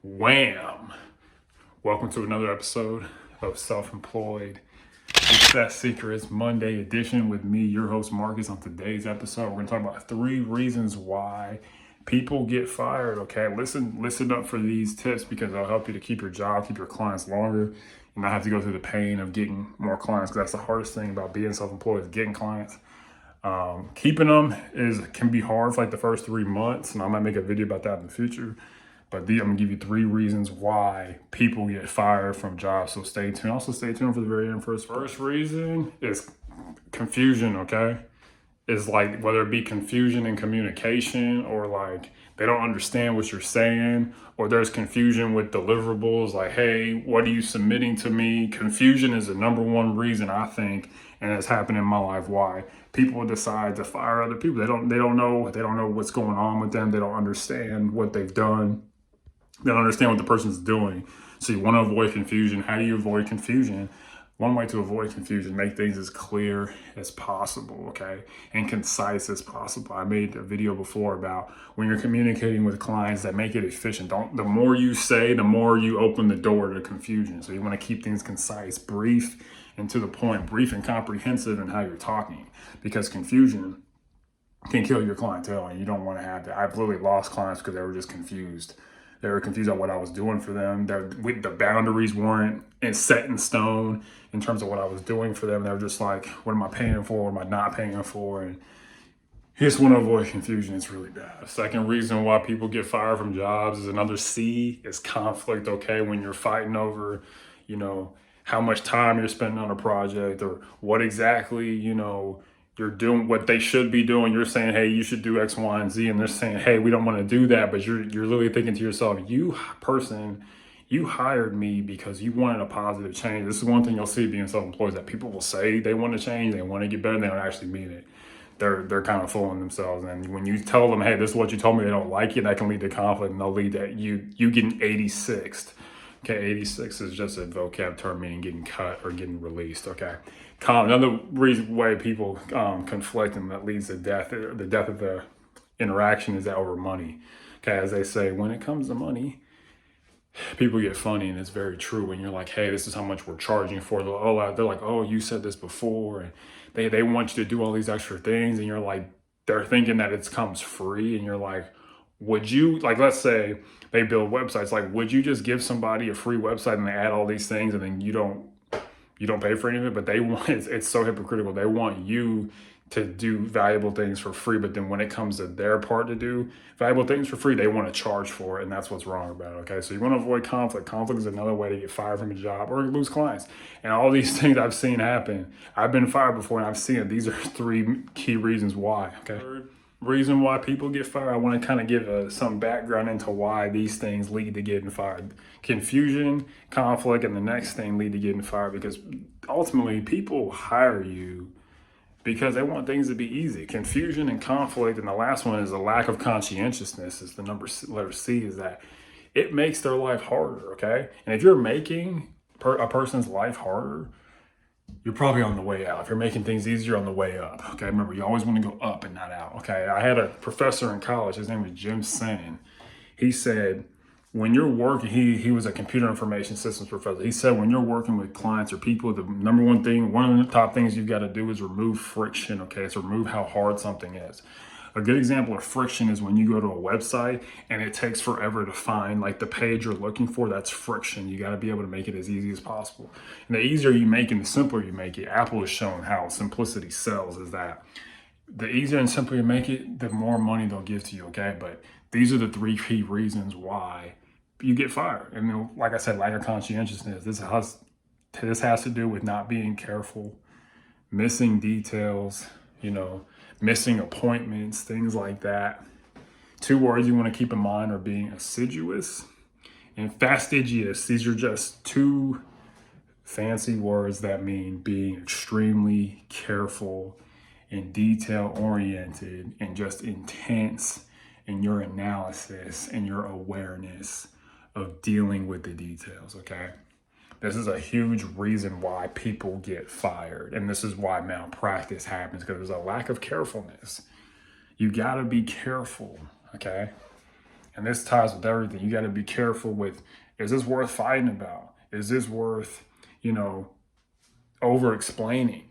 Wham! Welcome to another episode of Self-Employed Success Secrets Monday edition with me, your host Marcus. On today's episode, we're going to talk about 3 reasons why people get fired. Okay, listen up for these tips because they'll help you to keep your job, keep your clients longer, and not have to go through the pain of getting more clients. Because that's the hardest thing about being self-employed is getting clients. Keeping them can be hard for like the first 3 months, and I might make a video about that in the future. But I'm gonna give you 3 reasons why people get fired from jobs. So stay tuned. Also stay tuned for the very end. First reason is confusion. Okay, is like whether it be confusion in communication or like they don't understand what you're saying, or there's confusion with deliverables. Like, hey, what are you submitting to me? Confusion is the number one reason I think, and it's happened in my life, why people decide to fire other people. They don't know what's going on with them. They don't understand what they've done. They don't understand what the person's doing. So you want to avoid confusion. How do you avoid confusion? One way to avoid confusion, make things as clear as possible, okay? And concise as possible. I made a video before about when you're communicating with clients that make it efficient. The more you say, the more you open the door to confusion. So you want to keep things concise, brief, and to the point, brief and comprehensive in how you're talking. Because confusion can kill your clientele, and you don't want to have that. I've literally lost clients because they were just confused. They were confused on what I was doing for them. The boundaries weren't set in stone in terms of what I was doing for them. They were just like, what am I paying for? What am I not paying for? And you just want to avoid confusion. It's really bad. Second reason why people get fired from jobs is another C, is conflict, okay? When you're fighting over, how much time you're spending on a project or what exactly, you're doing what they should be doing. You're saying, hey, you should do X, Y, and Z. And they're saying, hey, we don't want to do that. But you're literally thinking to yourself, you hired me because you wanted a positive change. This is one thing you'll see being self-employed, that people will say they want to change, they want to get better, and they don't actually mean it. They're kind of fooling themselves. And when you tell them, hey, this is what you told me, they don't like it, that can lead to conflict, and they'll lead to you getting 86th. Okay, 86 is just a vocab term meaning getting cut or getting released, okay? Another reason why people conflict and that leads to death, the death of the interaction, is that over money. Okay, as they say, when it comes to money, people get funny, and it's very true. When you're like, hey, this is how much we're charging for. They're like, oh, you said this before, and they want you to do all these extra things, and you're like, they're thinking that it comes free, and you're like, would you, like, let's say they build websites, like, would you just give somebody a free website and they add all these things and then you don't pay for any of it? But they want, it's so hypocritical. They want you to do valuable things for free, but then when it comes to their part to do valuable things for free, they want to charge for it, and that's what's wrong about it, okay? So you want to avoid conflict. Conflict is another way to get fired from a job or lose clients. And all these things I've seen happen. I've been fired before, and I've seen it. These are 3 key reasons why, okay? Third reason why people get fired, I want to kind of give some background into why these things lead to getting fired. Confusion, conflict, and the next thing lead to getting fired, because ultimately people hire you because they want things to be easy. Confusion and conflict, and the last one is a lack of conscientiousness, is the letter C, is that it makes their life harder, okay? And if you're making a person's life harder, you're probably on the way out. If you're making things easier, on the way up, okay? Remember, you always want to go up and not out, okay? I had a professor in college, his name was Jim Sen. He said, when you're working, he was a computer information systems professor. He said, when you're working with clients or people, the number one thing, one of the top things you've got to do is remove friction, okay? So remove how hard something is. A good example of friction is when you go to a website and it takes forever to find like the page you're looking for. That's friction. You got to be able to make it as easy as possible. And the easier you make it, the simpler you make it. Apple has shown how simplicity sells, is that the easier and simpler you make it, the more money they'll give to you, okay? But these are the 3 key reasons why you get fired. And then, like I said, lack of conscientiousness. This has to do with not being careful, missing details, missing appointments, things like that. 2 words you want to keep in mind are being assiduous and fastidious. These are just 2 fancy words that mean being extremely careful and detail oriented and just intense in your analysis and your awareness of dealing with the details, okay? This is a huge reason why people get fired. And this is why malpractice happens, because there's a lack of carefulness. You got to be careful, okay? And this ties with everything. You got to be careful with, is this worth fighting about? Is this worth, over explaining?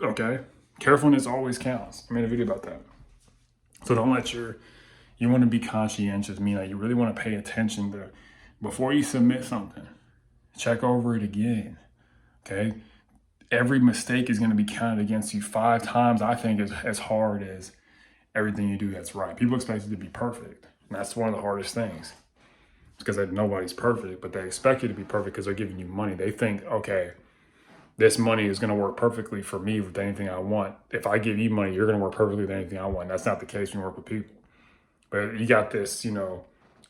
Okay. Carefulness always counts. I made a video about that. So don't let you want to be conscientious, meaning you really want to pay attention to, before you submit something, check over it again. Okay. Every mistake is going to be counted against you 5 times, I think, as hard as everything you do that's right. People expect you to be perfect. And that's one of the hardest things. It's because nobody's perfect, but they expect you to be perfect because they're giving you money. They think, okay, this money is going to work perfectly for me with anything I want. If I give you money, you're going to work perfectly with anything I want. That's not the case when you work with people. But you got this,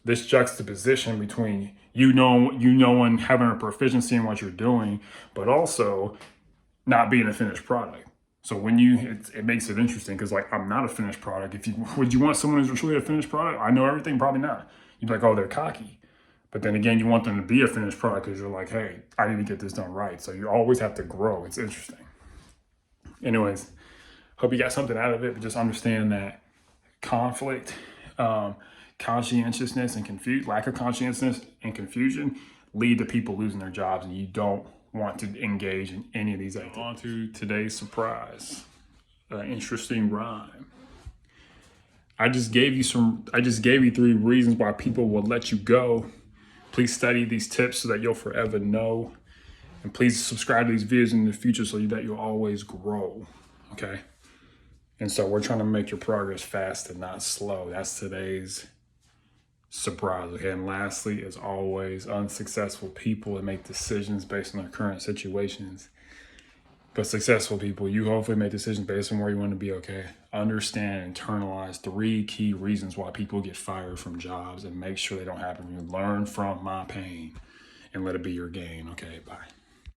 this juxtaposition between and having a proficiency in what you're doing, but also not being a finished product. So when it makes it interesting because I'm not a finished product. Would you want someone who's truly a finished product? I know everything, probably not. You'd be like, oh, they're cocky. But then again, you want them to be a finished product because you're like, hey, I need to get this done right. So you always have to grow. It's interesting. Anyways, hope you got something out of it, but just understand that conflict, conscientiousness and lack of conscientiousness and confusion lead to people losing their jobs, and you don't want to engage in any of these activities. On to today's surprise. Interesting rhyme. I just gave you 3 reasons why people will let you go. Please study these tips so that you'll forever know. And please subscribe to these videos in the future so that you'll always grow. Okay? And so we're trying to make your progress fast and not slow. That's today's surprise. Okay? And lastly, as always, unsuccessful people that make decisions based on their current situations. But successful people, you hopefully make decisions based on where you want to be, okay? Understand and internalize 3 key reasons why people get fired from jobs and make sure they don't happen. You learn from my pain and let it be your gain, okay? Bye.